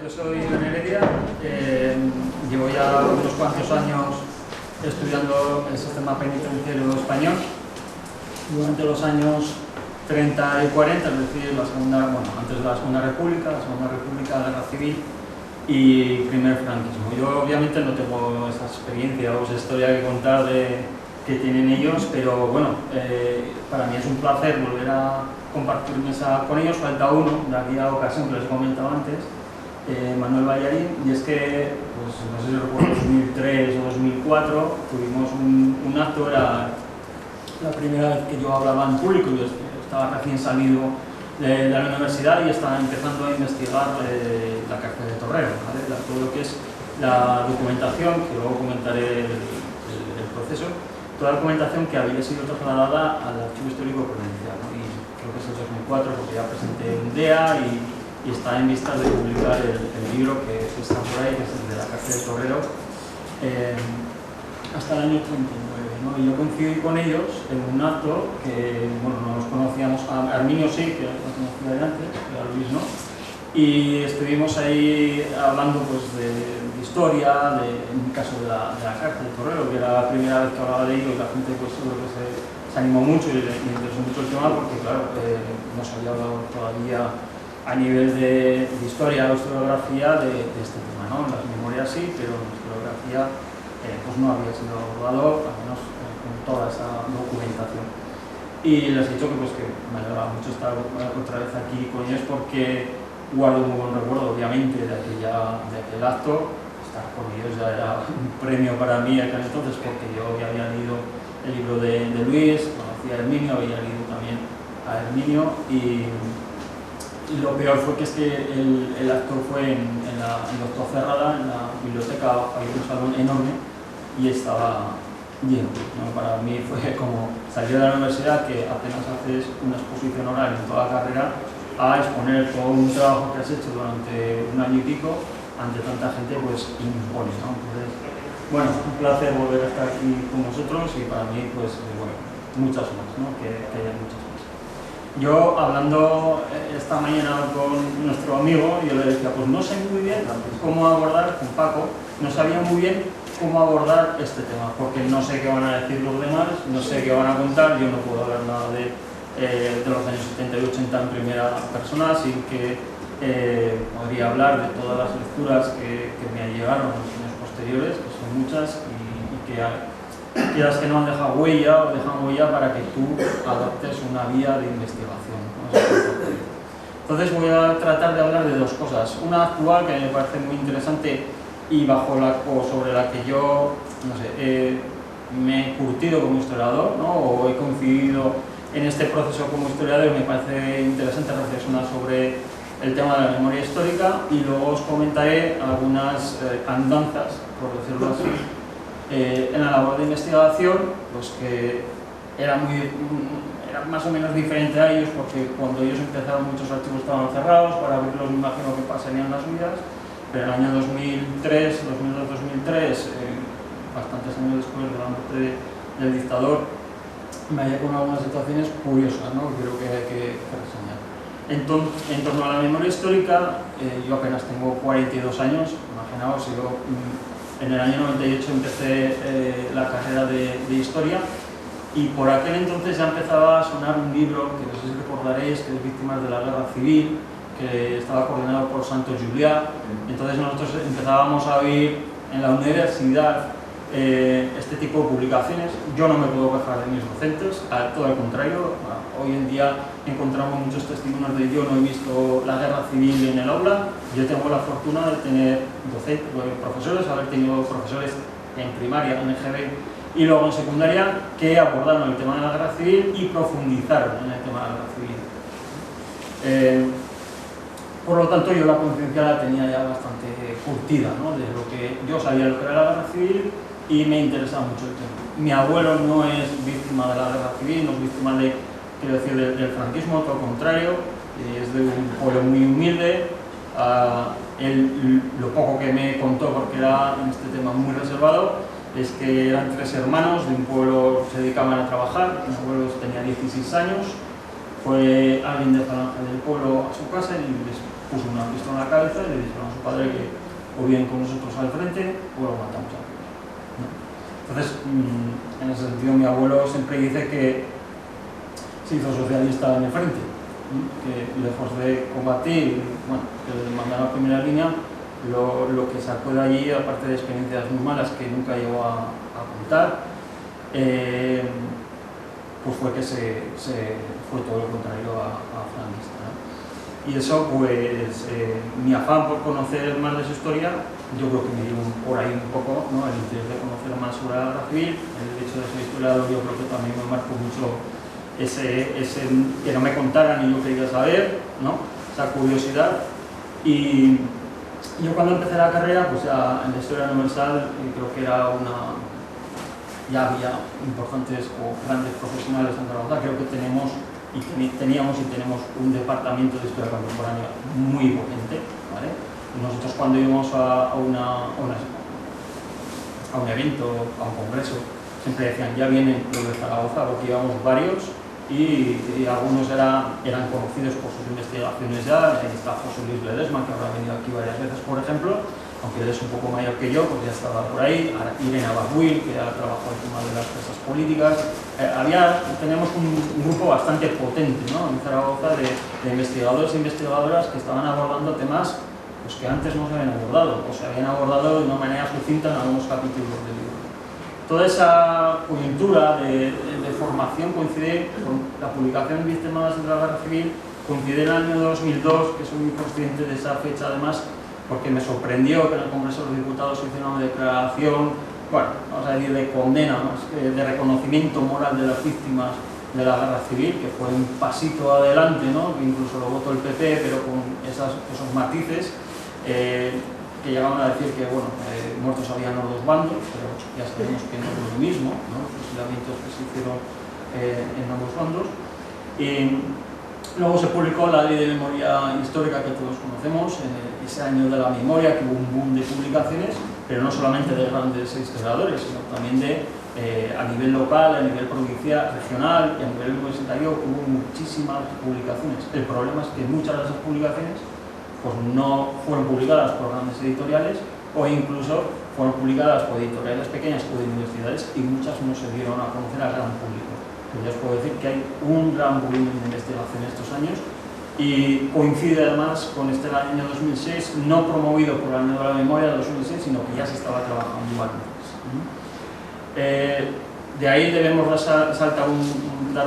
yo soy Iván Heredia, llevo ya unos cuantos años estudiando el sistema penitenciario español. Durante los años 30 y 40, es decir, antes de la Segunda República, la Guerra Civil y primer franquismo. Yo obviamente no tengo esa experiencia o esa historia que contar que tienen ellos, pero bueno, para mí es un placer volver a compartir mesa con ellos. Falta uno de aquella ocasión que les comentaba antes, Manuel Ballarín, y es que, pues, no sé si recuerdo, 2003 o 2004 tuvimos un acto, era la primera vez que yo hablaba en público. Yo estaba recién salido de la universidad y estaba empezando a investigar la cárcel de Torrero, ¿vale? Todo lo que es la documentación, que luego comentaré el proceso, toda la documentación que había sido trasladada al Archivo Histórico Provincial, ¿no? Y creo que es el 2004 porque ya presenté un DEA y está en vistas de publicar el libro que está por ahí, que es el de la cárcel de Torrero, hasta el año 39, ¿no? Y yo coincidí con ellos en un acto que, bueno, no nos conocíamos, a Arminio sí, que lo conocía de antes, a Luis no, y estuvimos ahí hablando, pues, de historia, en mi caso de la cárcel de Torrero, que era la primera vez que hablaba de ello, y la gente, pues, seguro que se animó mucho y le interesó mucho el tema, porque claro, no se había hablado todavía a nivel de historia o historiografía de este tema, ¿no? En las memorias sí, pero en la historiografía pues no había sido abordado, al menos con toda esa documentación. Y les he dicho que, pues, que me alegraba mucho estar otra vez aquí con ellos, porque guardo un muy buen recuerdo, obviamente, de aquel acto. Estar con ellos ya era un premio para mí aquel entonces, porque yo ya había leído el libro de Luis, conocía a Herminio, había leído también a Herminio, y lo peor fue que es que el acto fue en Doctor Cerrada, en la biblioteca. Había un salón enorme y estaba lleno, ¿no? Para mí fue como salir de la universidad, que apenas haces una exposición oral en toda la carrera, a exponer todo un trabajo que has hecho durante un año y pico ante tanta gente, pues impone, ¿no? Entonces, bueno, un placer volver a estar aquí con vosotros, y para mí, pues, bueno, muchas más, ¿no? Que haya muchas más. Yo, hablando esta mañana con nuestro amigo, yo le decía, pues no sé muy bien cómo abordar, con Paco, no sabía muy bien cómo abordar este tema, porque no sé qué van a decir los demás, no sé qué van a contar. Yo no puedo hablar nada de los años 70 y 80 en primera persona, así que podría hablar de todas las lecturas que me llegaron en los años posteriores, que son muchas, y que quieras que no han dejado huella, o dejan huella para que tú adoptes una vía de investigación, ¿no? Entonces voy a tratar de hablar de dos cosas: una actual, que me parece muy interesante y sobre la que yo, no sé, me he curtido como historiador, ¿no? O he coincidido en este proceso como historiador, y me parece interesante reflexionar sobre el tema de la memoria histórica, y luego os comentaré algunas andanzas, por decirlo así, en la labor de investigación, pues que era más o menos diferente a ellos, porque cuando ellos empezaron muchos archivos estaban cerrados. Para abrirlos me imagino que pasarían las vidas, pero en el año 2003, 2002-2003, bastantes años después de la muerte del dictador, me hallé con algunas situaciones curiosas, ¿no? Que creo que hay que reseñar. En torno a la memoria histórica, yo apenas tengo 42 años, imaginaos. Yo en el año 98 empecé la carrera de historia, y por aquel entonces ya empezaba a sonar un libro que no sé si recordaréis, que es Víctimas de la Guerra Civil, que estaba coordinado por Santos Juliá. Entonces nosotros empezábamos a oír en la universidad este tipo de publicaciones. Yo no me puedo quejar de mis docentes, todo al contrario. Hoy en día encontramos muchos testimonios de: yo no he visto la guerra civil en el aula. Yo tengo la fortuna de tener profesores, haber tenido profesores en primaria, en EGB, y luego en secundaria, que abordaron el tema de la guerra civil y profundizaron en el tema de la guerra civil. Por lo tanto, yo la conciencia la tenía ya bastante curtida, ¿no? De lo que yo sabía, lo que era la guerra civil, y me interesaba mucho el tema. Mi abuelo no es víctima de la guerra civil, no es víctima del franquismo, todo lo contrario, es de un pueblo muy humilde. Lo poco que me contó, porque era en este tema muy reservado, es que eran 3 hermanos de un pueblo que se dedicaban a trabajar. Mi abuelo tenía 16 años, fue alguien de Falange del pueblo a su casa y les puso una pistola en la cabeza y le dijeron a su padre que o bien con nosotros al frente o lo matamos aquí, ¿no? Entonces, en ese sentido, mi abuelo siempre dice que se hizo socialista en el frente, ¿no? Que lejos de combatir, bueno, que mandar a la primera línea, lo que sacó de allí, aparte de experiencias muy malas que nunca llegó a contar, pues fue que se fue todo lo contrario a franquista, ¿no? Y eso, pues, mi afán por conocer más de su historia, yo creo que me dio por ahí un poco, ¿no? El interés de conocer más sobre la guerra civil, el hecho de ser historiador, yo creo que también me marcó mucho ese que no me contaran y yo quería saber, ¿no? Esa curiosidad. Y yo cuando empecé la carrera, pues ya en la historia universal, creo que era ya había importantes o grandes profesionales en Zaragoza. Creo que teníamos y tenemos un departamento de historia contemporánea muy potente, ¿vale? Nosotros cuando íbamos a un evento, a un congreso, siempre decían, ya vienen los de Zaragoza, porque íbamos varios y algunos eran conocidos por sus investigaciones ya. Ahí está José Luis Ledesma, que habrá venido aquí varias veces, por ejemplo, aunque él es un poco mayor que yo, pues ya estaba por ahí. Irene Ababuil, que ha trabajado el tema de las presas políticas. Teníamos un grupo bastante potente, ¿no? En Zaragoza de investigadores e investigadoras que estaban abordando temas pues, que antes no se habían abordado, o se habían abordado de una manera sucinta en algunos capítulos del libro. Toda esa coyuntura de formación coincide con la publicación de Víctimas de la Guerra Civil, coincide en el año 2002, que soy muy consciente de esa fecha además, porque me sorprendió que en el Congreso de los Diputados se hiciera una declaración, bueno, vamos a decir, de condena, más que de reconocimiento moral de las víctimas de la Guerra Civil, que fue un pasito adelante, ¿no? Que incluso lo votó el PP, pero con esos matices, que llegaban a decir que, bueno, muertos habían los dos bandos, pero ya sabemos que no es lo mismo, ¿no? Los fusilamientos que se hicieron en ambos bandos. Luego se publicó la Ley de Memoria Histórica que todos conocemos, ese año de la memoria, que hubo un boom de publicaciones, pero no solamente de grandes historiadores, sino también a nivel local, a nivel provincial, regional y a nivel universitario hubo muchísimas publicaciones. El problema es que muchas de esas publicaciones pues, no fueron publicadas por grandes editoriales o incluso fueron publicadas por editoriales pequeñas o de universidades y muchas no se dieron a conocer al gran público. Ya os puedo decir que hay un gran volumen de investigación estos años y coincide además con este año 2006, no promovido por el año de la memoria de 2006, sino que ya se estaba trabajando antes. De ahí debemos dar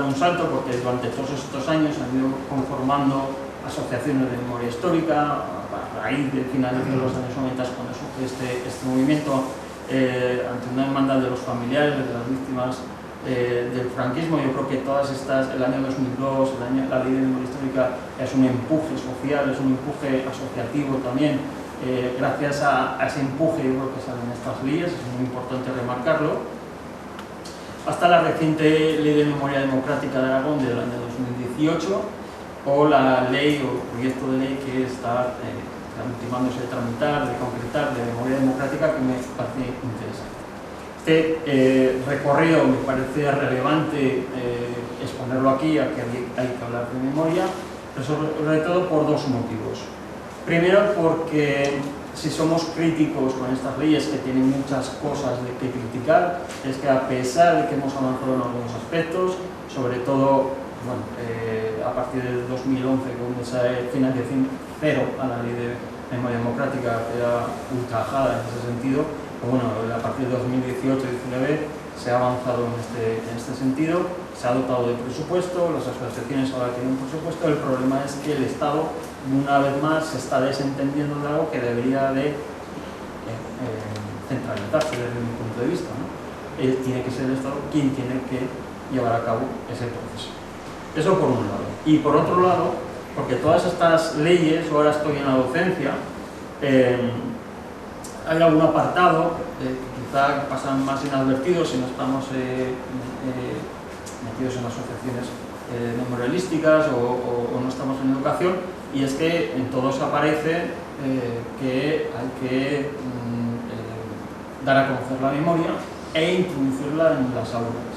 un salto porque durante todos estos años han ido conformando asociaciones de memoria histórica. A raíz del final de los años 90 cuando surge este movimiento ante una demanda de los familiares de las víctimas del franquismo. Yo creo que todas estas, el año 2002, la Ley de Memoria Histórica es un empuje social, es un empuje asociativo también. Gracias a ese empuje yo creo que salen estas leyes, es muy importante remarcarlo. Hasta la reciente Ley de Memoria Democrática de Aragón del año 2018 o la ley o proyecto de ley que está ultimándose de tramitar, de concretar, de memoria democrática, que me parece interesante. Este recorrido me parece relevante exponerlo aquí, a que hay que hablar de memoria, pero sobre todo por dos motivos. Primero, porque si somos críticos con estas leyes que tienen muchas cosas de que criticar, es que a pesar de que hemos avanzado en algunos aspectos, sobre todo bueno, a partir del 2011 con esa financiación cero a la ley de memoria democrática que era ultrajada en ese sentido, bueno, a partir de 2018-19 se ha avanzado en este sentido, se ha dotado de presupuesto, las asociaciones ahora tienen un presupuesto. El problema es que el Estado, una vez más, se está desentendiendo de algo que debería de centralizarse desde mi punto de vista, ¿no? Tiene que ser el Estado quien tiene que llevar a cabo ese proceso. Eso por un lado. Y por otro lado, porque todas estas leyes, ahora estoy en la docencia, hay algún apartado que quizá pasan más inadvertidos si no estamos metidos en asociaciones memorialísticas o no estamos en educación, y es que en todos aparece que hay que dar a conocer la memoria e introducirla en las aulas.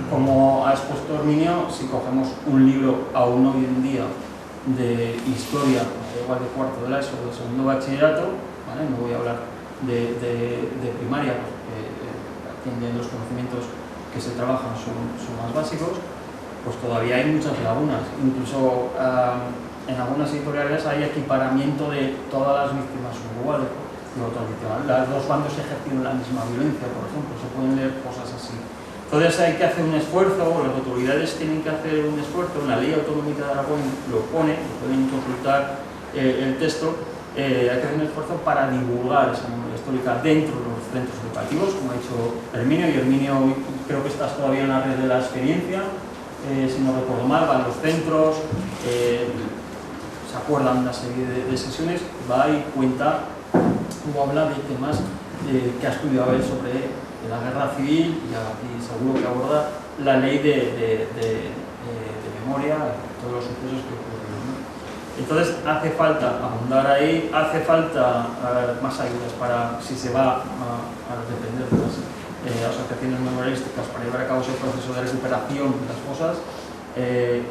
Como ha expuesto Herminio, si cogemos un libro aún hoy en día de historia igual de cuarto de la ESO o de segundo bachillerato, ¿vale? No voy a hablar de primaria, porque atienden los conocimientos que se trabajan son más básicos, pues todavía hay muchas lagunas. Incluso en algunas editoriales hay equiparamiento de todas las víctimas son iguales. Los dos bandos ejercen la misma violencia, por ejemplo, se pueden leer cosas así. Entonces hay que hacer un esfuerzo, las autoridades tienen que hacer un esfuerzo, la Ley Autonómica de Aragón lo pone, lo pueden consultar el texto, hay que hacer un esfuerzo para divulgar esa memoria histórica dentro de los centros educativos, como ha dicho Herminio, y Herminio creo que estás todavía en la red de la experiencia, si no recuerdo mal, van a los centros, se acuerdan una serie de sesiones, va y cuenta o habla de temas que ha estudiado él sobre la guerra civil y aquí seguro que aborda la ley de memoria y todos los sucesos que ocurrieron, ¿no? Entonces hace falta abundar ahí, hace falta más ayudas para, si se va a depender de las asociaciones memorialísticas para llevar a cabo ese proceso de recuperación de las cosas.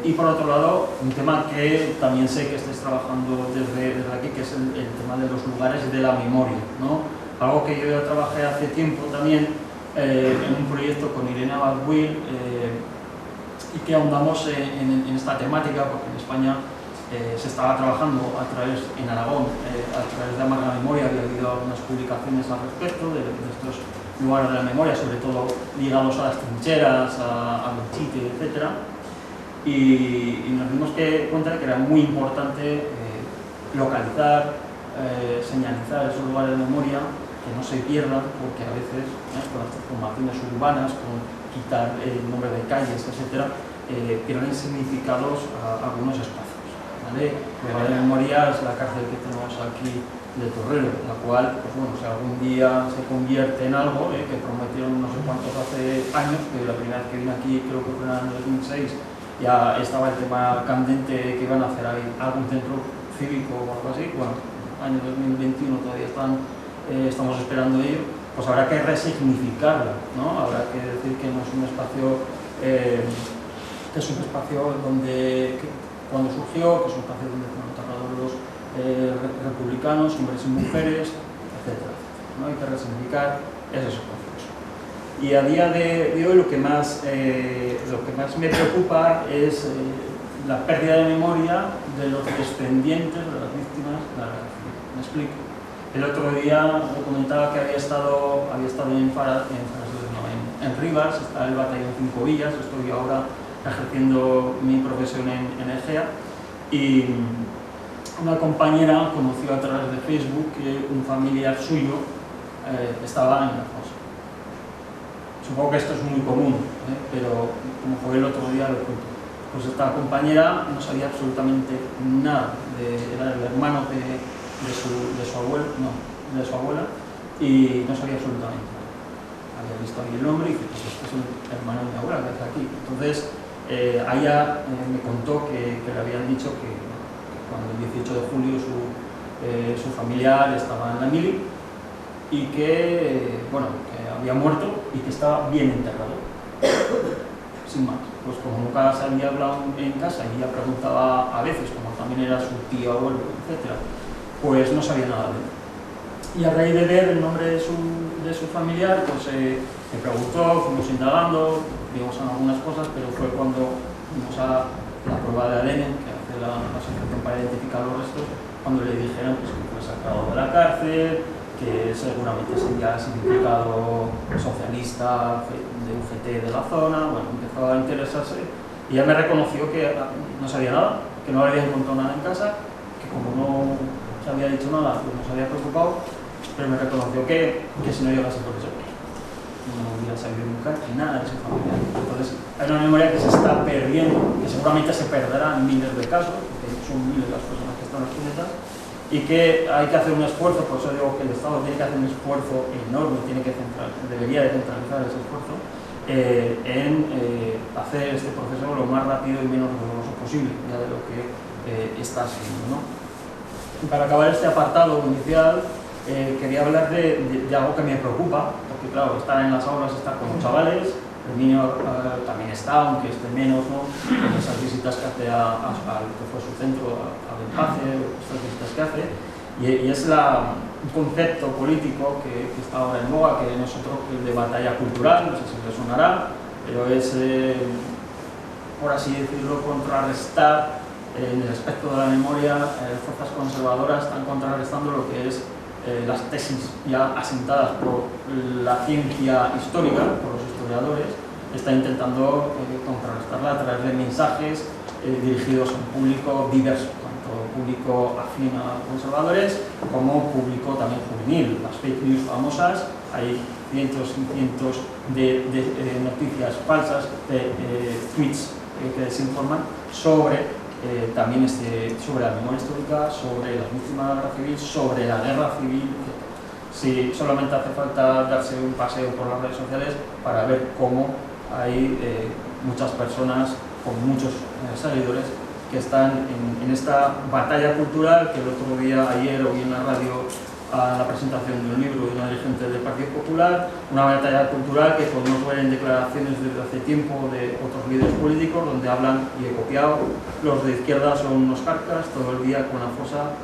Y por otro lado, un tema que también sé que estáis trabajando desde aquí, que es el tema de los lugares de la memoria, ¿no? Algo que yo ya trabajé hace tiempo también en un proyecto con Irene Abad-Will y que ahondamos en esta temática, porque en España se estaba trabajando en Aragón a través de Amarga Memoria, había habido algunas publicaciones al respecto de estos lugares de la memoria, sobre todo ligados a las trincheras, a Belchite, etc. Y nos dimos cuenta que era muy importante localizar, señalizar esos lugares de memoria, que no se pierdan, porque a veces con las transformaciones urbanas, con quitar el nombre de calles, etc., pierden significados a algunos espacios, ¿vale? El lugar de memoria es la cárcel que tenemos aquí de Torrero, la cual, pues bueno, si algún día se convierte en algo, que prometieron no sé cuántos hace años, que la primera vez que vine aquí creo que fue en el 2006, ya estaba el tema candente que iban a hacer ahí algún centro cívico o algo así. Bueno, año 2021 todavía estamos esperando ello, pues habrá que resignificarlo, ¿no? Habrá que decir que no es un espacio que es un espacio donde cuando surgió, que es un espacio donde fueron tratados los republicanos, hombres y mujeres, etc., ¿no? Hay que resignificar esos espacios. Y a día de hoy lo que más me preocupa es la pérdida de memoria de los descendientes de las víctimas de la guerra civil. Me explico. El otro día me comentaba que había estado en Rivas, está el batallón 5 Villas, estoy ahora ejerciendo mi profesión en Egea, y una compañera conoció a través de Facebook que un familiar suyo estaba en la fosa. Supongo que esto es muy común, pero como fue el otro día lo cuento. Pues esta compañera no sabía absolutamente nada, era el hermano de su abuela, y no sabía absolutamente nada. Había visto ahí el nombre y dice, pues este es el hermano de mi abuela que está aquí. Entonces, ella me contó que le habían dicho que cuando el 18 de julio su familiar estaba en la mili y que, bueno, que había muerto y que estaba bien enterrado, sin más. Pues como nunca se había hablado en casa y ella preguntaba a veces, como también era su tío, abuelo, etc., pues no sabía nada de él. Y a raíz de ver el nombre de su familiar, pues me preguntó, fuimos indagando, vimos algunas cosas, pero fue cuando fuimos a la prueba de ADN que hace la asociación para identificar los restos, cuando le dijeron pues, que fue sacado de la cárcel, que seguramente sería significado socialista de UGT de la zona. Bueno, empezó a interesarse y ya me reconoció que no sabía nada, que no había encontrado nada en casa, que como no se había dicho nada, pues no se había preocupado, pero me reconoció que si no llegase por eso, no hubiera sabido nunca nada de su familia. Entonces, hay una memoria que se está perdiendo, que seguramente se perderá en miles de casos, porque son miles las personas que están en las cunetas, y que hay que hacer un esfuerzo. Por eso digo que el Estado tiene que hacer un esfuerzo enorme, debería de centralizar ese esfuerzo en hacer este proceso lo más rápido y menos doloroso posible, ya de lo que está haciendo, ¿no? Y para acabar este apartado inicial, quería hablar de algo que me preocupa, porque claro, estar en las aulas, estar con los chavales, Herminio también está, aunque esté menos, ¿no?, en esas visitas que hace a lo que fue su centro, a Belpace, estas visitas que hace, y es un concepto político que está ahora en boga, que nosotros de batalla cultural, no sé si le sonará, pero es, por así decirlo, contrarrestar en el aspecto de la memoria. Fuerzas conservadoras están contrarrestando lo que es las tesis ya asentadas por la ciencia histórica, por los historiadores. Está intentando contrarrestarla a través de mensajes dirigidos a un público diverso, tanto público afín a conservadores como público también juvenil. Las fake news famosas, hay cientos y cientos de noticias falsas, de tweets que desinforman sobre también sobre la memoria histórica, sobre las víctimas de la guerra civil, sobre la guerra civil. Si solamente hace falta darse un paseo por las redes sociales para ver cómo hay muchas personas con muchos seguidores que están en esta batalla cultural, que el otro día, ayer, oí en la radio a la presentación de un libro de una dirigente del Partido Popular, una batalla cultural que podemos ver en declaraciones desde hace tiempo de otros líderes políticos, donde hablan, y he copiado, los de izquierda son unos carcas todo el día con la fosa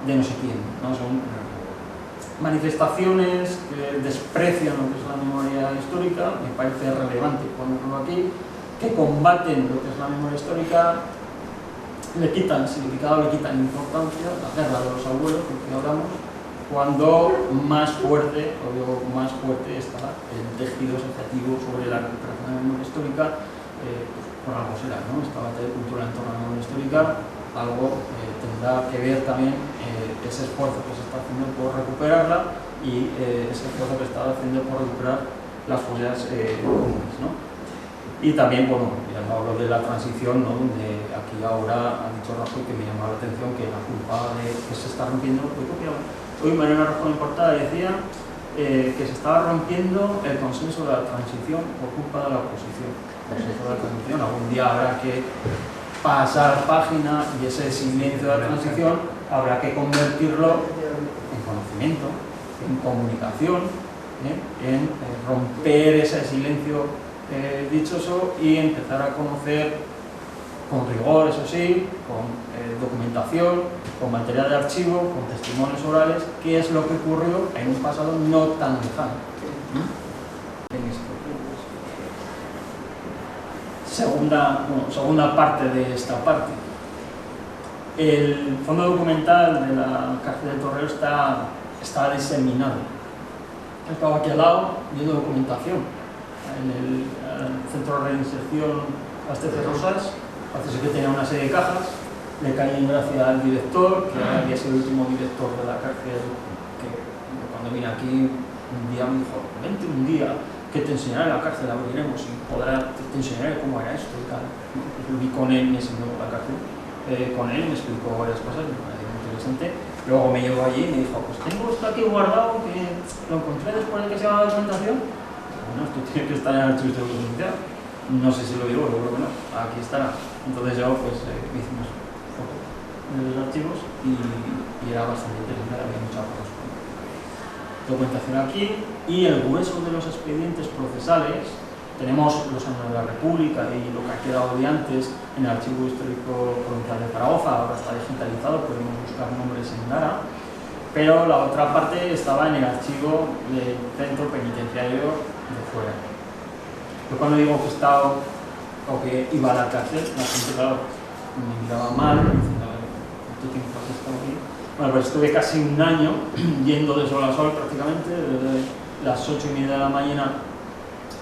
de no sé quién, ¿no? Son manifestaciones que desprecian lo que es la memoria histórica, me parece relevante ponerlo aquí, que combaten lo que es la memoria histórica, le quitan significado, le quitan importancia, la guerra de los abuelos, porque hablamos, cuando más fuerte está el tejido asociativo sobre la recuperación de la memoria histórica, por algo será, ¿no? Esta batalla cultural en torno a la memoria histórica, algo tendrá que ver también ese esfuerzo que se está haciendo por recuperarla y ese esfuerzo que se está haciendo por recuperar las fosas comunes, ¿no? Y también, bueno, ya no hablo de la transición, ¿no?, donde aquí ahora ha dicho Rajoy, que me llamaba la atención, que la culpa de que se está rompiendo, hoy Mariano Rajoy en portada decía que se estaba rompiendo el consenso de la transición por culpa de la oposición. Algún día habrá que pasar página y ese silencio de la transición habrá que convertirlo en conocimiento, en comunicación, en romper ese silencio dichoso y empezar a conocer con rigor, eso sí, con documentación, con material de archivo, con testimonios orales, qué es lo que ocurrió en un pasado no tan lejano. Segunda parte de esta parte. El fondo documental de la cárcel de Torrero está diseminado. He estado aquí al lado viendo documentación. En el centro de reinserción Astete Rosas, parece que tenía una serie de cajas, le caí en gracia al director, que había sido el último director de la cárcel, que cuando vine aquí un día me dijo, vente un día que te enseñaré la cárcel, la abriremos y te enseñaré cómo era esto y tal. Pues lo vi con él, me enseñó la cárcel, con él me explicó varias cosas, me pareció muy interesante. Luego me llevó allí y me dijo, pues tengo esto aquí guardado, que lo encontré después de que se haga la documentación. Bueno, esto tiene que estar en el archivo histórico provincial. No sé si lo digo, seguro que no. Aquí estará. Entonces yo pues hicimos fotos de los archivos y era bastante interesante, había mucha documentación aquí. Y el grueso de los expedientes procesales, tenemos los años de la República y lo que ha quedado de antes en el Archivo Histórico Provincial de Zaragoza, ahora está digitalizado, podemos buscar nombres en Lara, pero la otra parte estaba en el archivo del Centro Penitenciario de fuera. Yo cuando digo que estaba o que iba a la cárcel, la gente, claro, me miraba mal, me decía, ¿cuánto tiempo has estado aquí? Bueno, pues estuve casi un año yendo de sol a sol prácticamente, desde las 8:30 de la mañana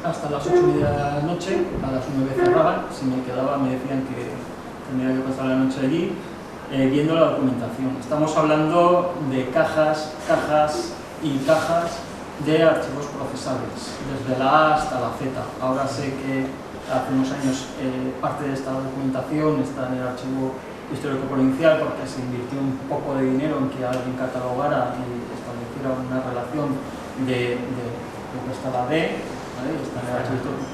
hasta las 8:30 de la noche, a las 9 cerraban, si me quedaba me decían que tenía que pasar la noche allí, viendo la documentación. Estamos hablando de cajas y cajas de archivos procesales, desde la A hasta la Z. Ahora sé que hace unos años parte de esta documentación está en el Archivo Histórico Provincial porque se invirtió un poco de dinero en que alguien catalogara y estableciera una relación de lo que está la D, ¿vale? Está en el Archivo Histórico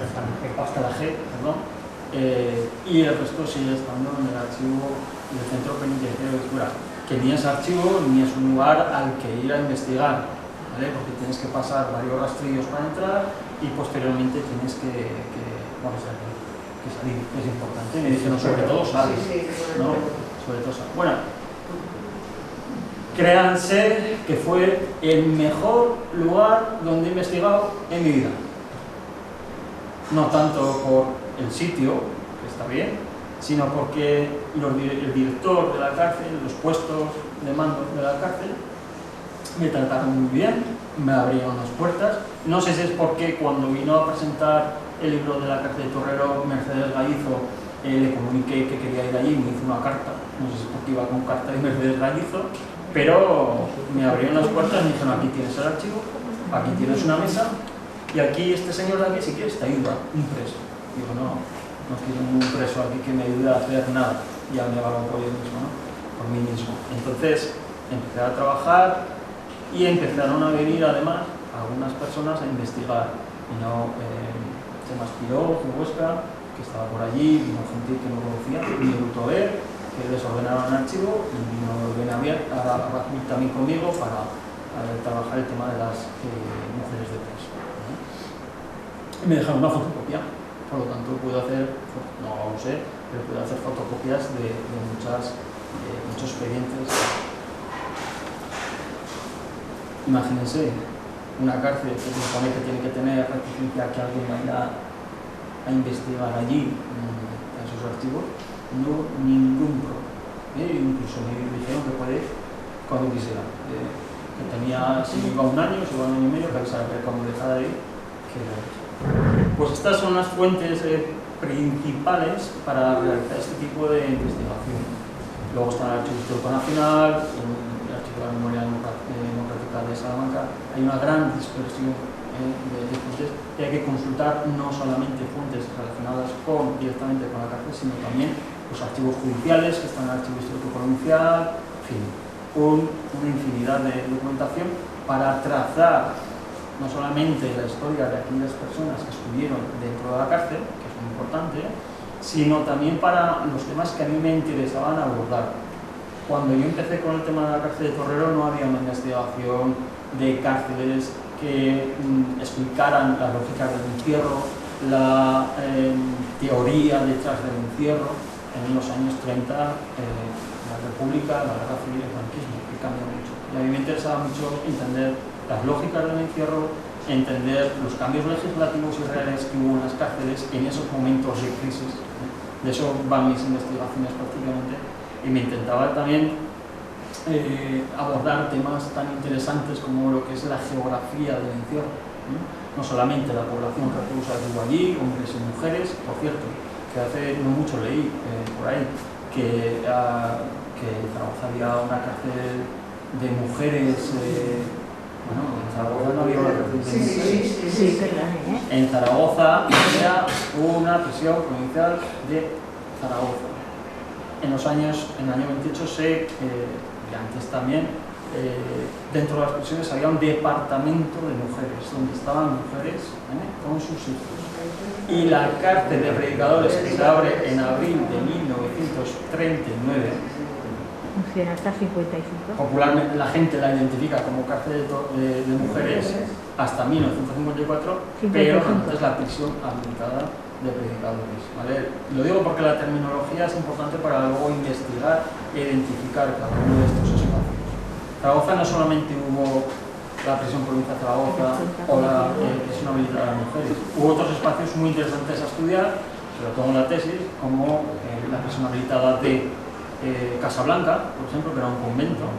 hasta la G, perdón, y el resto sigue estando en el archivo del Centro Penitenciario de Fuera, que ni es archivo ni es un lugar al que ir a investigar, ¿vale? Porque tienes que pasar varios rastrillos para entrar y posteriormente tienes que salir, es importante. Me dicen, no, sobre todo sales, ¿no? Sobre todo sales. Bueno, créanse que fue el mejor lugar donde he investigado en mi vida. No tanto por el sitio, que está bien, sino porque el director de la cárcel, los puestos de mando de la cárcel, me trataron muy bien, me abrieron las puertas. No sé si es porque cuando vino a presentar el libro de la cárcel de Torrero, Mercedes Gallizo, le comuniqué que quería ir allí y me hizo una carta. No sé si es porque iba con carta de Mercedes Gallizo, pero me abrieron las puertas y me dijeron, aquí tienes el archivo, aquí tienes una mesa, y aquí este señor de aquí, si quieres, te ayuda, un preso. Digo, no quiero un preso aquí que me ayude a hacer nada, ya me valgo por yo mismo, ¿no? Por mí mismo. Entonces empecé a trabajar y empezaron a venir además algunas personas a investigar. Vino Tomás Piró, de Huesca, que estaba por allí, vino gente que no conocía, vino Rutover, que desordenaron el archivo, y vino Benavier también conmigo para trabajar el tema de las mujeres de preso. Me dejaron una fotocopia, por lo tanto puedo hacer, no lo sé, pero puedo hacer fotocopias de muchos expedientes. Imagínense una cárcel que se supone que tiene que tener reticencia que alguien vaya a investigar allí en esos archivos, no ningún problema. Incluso me dijeron que puede cuando quisiera. Que tenía, si iba un año, si iba un año y medio, que avisara que cuando dejara de ir, que lo he hecho. Pues estas son las fuentes principales para realizar este tipo de investigación. Luego está el Archivo Histórico Nacional, el Archivo de la Memoria Democrática de Salamanca. Hay una gran dispersión de fuentes y hay que consultar no solamente fuentes relacionadas directamente con la cárcel, sino también los archivos judiciales que están en el Archivo Histórico Provincial, en fin, una infinidad de documentación para trazar no solamente la historia de aquellas personas que estuvieron dentro de la cárcel, que es muy importante, sino también para los temas que a mí me interesaban abordar. Cuando yo empecé con el tema de la cárcel de Torrero no había una investigación de cárceles que explicaran las lógicas del encierro, la teoría detrás del encierro. En los años 30, la República, la Guerra Civil y el franquismo, que cambió mucho. Y a mí me interesaba mucho entender las lógicas del encierro, entender los cambios legislativos y reales que hubo en las cárceles en esos momentos de crisis. De eso van mis investigaciones prácticamente. Y me intentaba también abordar temas tan interesantes como lo que es la geografía del encierro. No solamente la población reclusa que hubo allí, hombres y mujeres. Por cierto, que hace no mucho leí por ahí que en Zaragoza había una cárcel de mujeres. Bueno, en Zaragoza no había una cárcel de mujeres. Sí, en Zaragoza había una prisión provincial de Zaragoza. En el año 28 sé, y antes también, dentro de las prisiones había un departamento de mujeres, donde estaban mujeres con sus hijos. Y la cárcel de predicadores que se abre en abril de 1939, funciona hasta 55. Popularmente la gente la identifica como cárcel de mujeres hasta 1954, pero antes la prisión habilitada de predicadores, ¿vale? Lo digo porque la terminología es importante para luego investigar e identificar cada uno de estos espacios. Zaragoza no solamente hubo la prisión provincial de Zaragoza o la prisión habilitada de mujeres, hubo otros espacios muy interesantes a estudiar, sobre todo en la tesis, como la prisión habilitada de Casablanca, por ejemplo, que era un convento,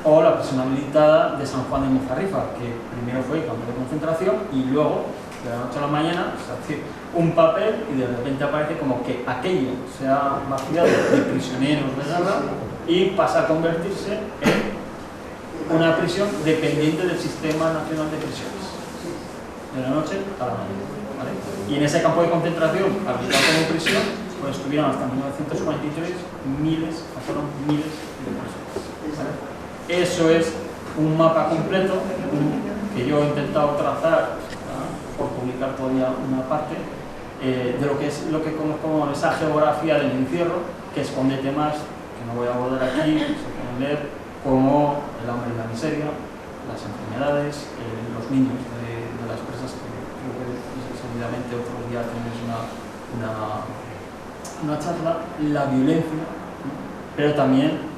o la prisión habilitada de San Juan de Mozarrifa, que primero fue campo de concentración y luego, de la noche a la mañana, es decir, un papel y de repente aparece como que aquello se ha vaciado de prisioneros de guerra y pasa a convertirse en una prisión dependiente del Sistema Nacional de Prisiones, de la noche a la mañana, ¿vale? Y en ese campo de concentración, habilitado como prisión, pues estuvieron hasta 1943 pasaron miles de personas, ¿vale? Eso es un mapa completo que yo he intentado trazar por publicar todavía una parte de lo que es lo que conozco como esa geografía del encierro, que esconde temas que no voy a abordar aquí, se pueden leer, como el hambre y la miseria, las enfermedades, los niños de las presas, que creo que seguidamente otro día tenéis una charla, la violencia, ¿no? Pero también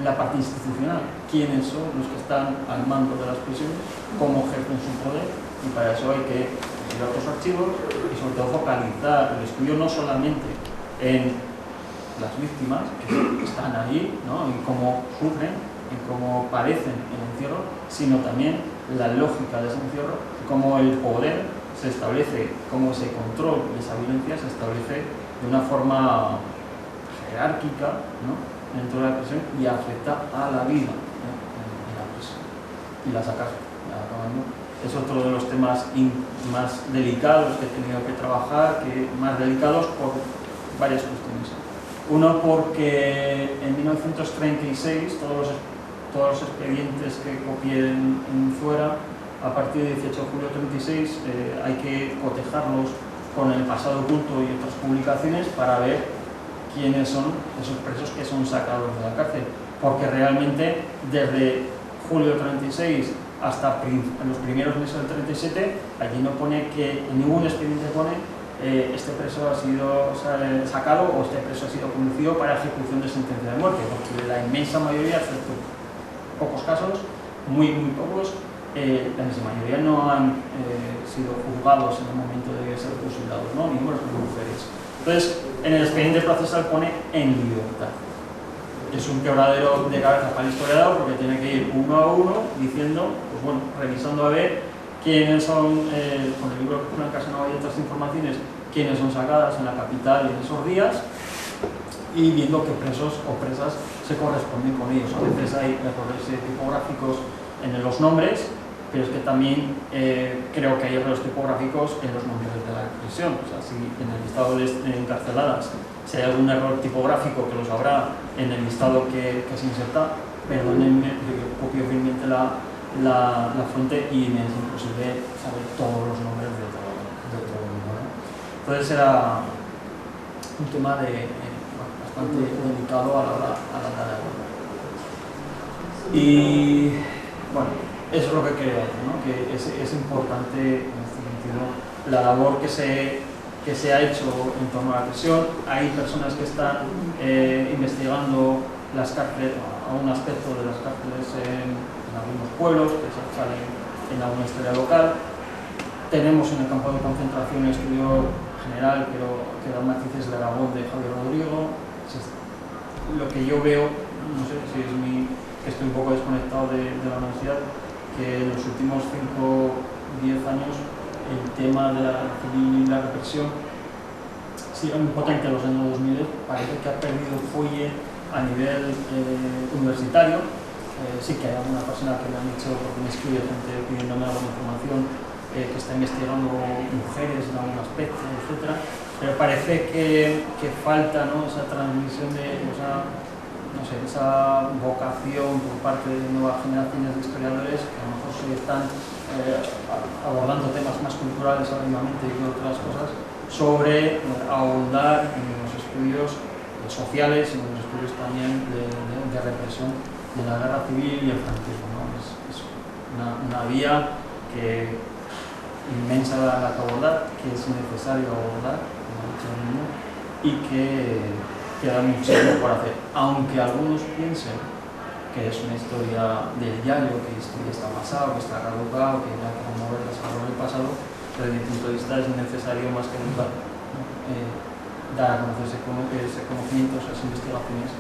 la parte institucional, quiénes son los que están al mando de las prisiones, cómo ejercen su poder, y para eso hay que estudiar los archivos y sobre todo focalizar el estudio no solamente en las víctimas que están ahí, ¿no? En cómo sufren, en cómo padecen el encierro, sino también la lógica de ese encierro, cómo el poder se establece, cómo ese control de esa violencia se establece de una forma jerárquica, ¿no? Dentro de la prisión y afecta a la vida, ¿no? en la prisión. Y la sacas acabando. Es otro de los temas más delicados que he tenido que trabajar, más delicados por varias cuestiones. Uno, porque en 1936 todos los expedientes que copié en fuera, a partir del 18 de julio de 36, hay que cotejarlos con el pasado oculto y otras publicaciones para ver quiénes son esos presos que son sacados de la cárcel, porque realmente desde julio del 36 hasta los primeros meses del 37, allí no pone que, en ningún expediente pone este preso ha sido sacado o este preso ha sido conducido para ejecución de sentencia de muerte, porque la inmensa mayoría, excepto pocos casos, muy pocos, la inmensa mayoría no han sido juzgados en el momento de ser fusilados, ¿no? Ni hombres ni mujeres. Entonces, en el expediente procesal pone en libertad. Es un quebradero de cabeza para el historiador porque tiene que ir uno a uno diciendo, pues bueno, revisando a ver quiénes son, con el libro de Casa Nueva y otras informaciones, quiénes son sacadas en la capital en esos días y viendo qué presos o presas se corresponden con ellos. A veces hay errores tipográficos en los nombres, pero es que también creo que hay errores tipográficos en los nombres de la prisión. O sea, si en el listado de encarceladas si hay algún error tipográfico, que lo sabrá en el listado que se inserta, perdónenme, yo copio fielmente la fuente y me es imposible saber todos los nombres de todo el mundo, ¿no? Entonces era un tema bastante delicado a la hora de abordar. Y bueno, eso es lo que creo, ¿no? Que es importante en este sentido la labor que se ha hecho en torno a la prisión. Hay personas que están investigando las cárceles, a un aspecto de las cárceles en algunos pueblos, que salen en alguna historia local. Tenemos en el campo de concentración un estudio general que da matices de Aragón de Javier Rodrigo. Lo que yo veo, no sé si es que estoy un poco desconectado de la universidad, que en los últimos 5 o 10 años el tema de la guerra civil y la represión sigue muy potente en los años 2000, parece que ha perdido fuelle a nivel universitario. Sí que hay alguna persona que me han dicho, porque me escribe gente pidiéndome alguna información, que está investigando mujeres en algún aspecto, etc. Pero parece que falta, ¿no?, esa transmisión esa vocación por parte de nuevas generaciones de historiadores que a lo mejor se están abordando temas más culturales últimamente y otras cosas, sobre ahondar en los estudios sociales y en los estudios también de represión de la guerra civil y el franquismo, ¿no? Es una vía inmensa la que abordar, que es necesario abordar, como ha dicho el niño, y que queda muchísimo por hacer, aunque algunos piensen que es una historia del diario, que esto ya está pasado, que está caducado, que ya como ver las cosas del pasado. Desde mi punto de vista es necesario más que nunca, ¿no?, dar a conocer ese conocimiento, esas investigaciones,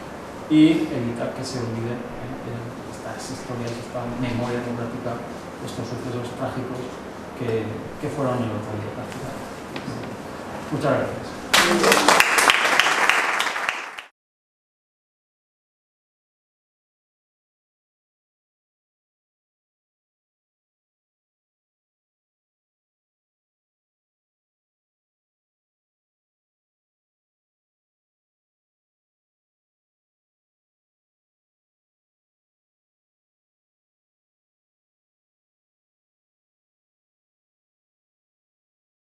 y evitar que se olviden estas historias, esta memoria democrática, estos sucesos trágicos que fueron el otro día prácticamente. Muchas gracias.